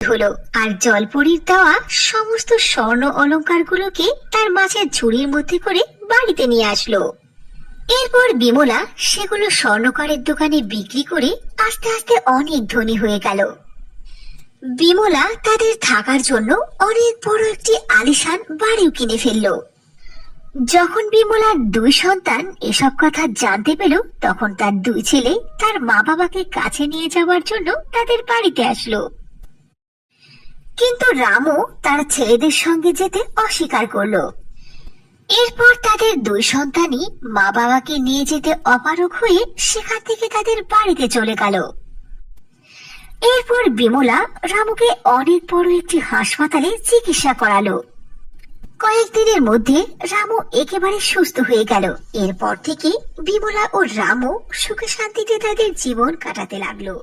হলো আর জলপরীর দেওয়া সমস্ত স্বর্ণ অলংকারগুলোকে তার মাছের ঝুড়ির মধ্যে করে বাড়িতে নিয়ে আসলো। এরপর বিমলা সেগুলো স্বর্ণকারের দোকানে বিক্রি করে আস্তে আস্তে অনেক ধনী হয়ে গেল। বিমলা তাদের থাকার জন্য অনেক বড় একটি আলিশান বাড়িও কিনে ফেললো। যখন বিমলার দুই সন্তান এসব কথা জানতে পেল, তখন তার দুই ছেলে তার মা বাবাকে কাছে নিয়ে যাওয়ার জন্য তাদের বাড়িতে আসলো। কিন্তু রামু তার ছেলেদের সঙ্গে যেতে অস্বীকার করলো। এরপর তাদের দুই সন্তানই মা বাবাকে নিয়ে যেতে অপারগ হয়ে সেখান থেকে তাদের বাড়িতে চলে গেল। এরপর বিমলা রামুকে অনেক বড় একটি হাসপাতালে চিকিৎসা করালো। কয়েকদিনের মধ্যে রামু একেবারে সুস্থ হয়ে গেল। এরপর থেকে বিমলা ও রামু সুখে শান্তিতে তাদের জীবন কাটাতে লাগলো।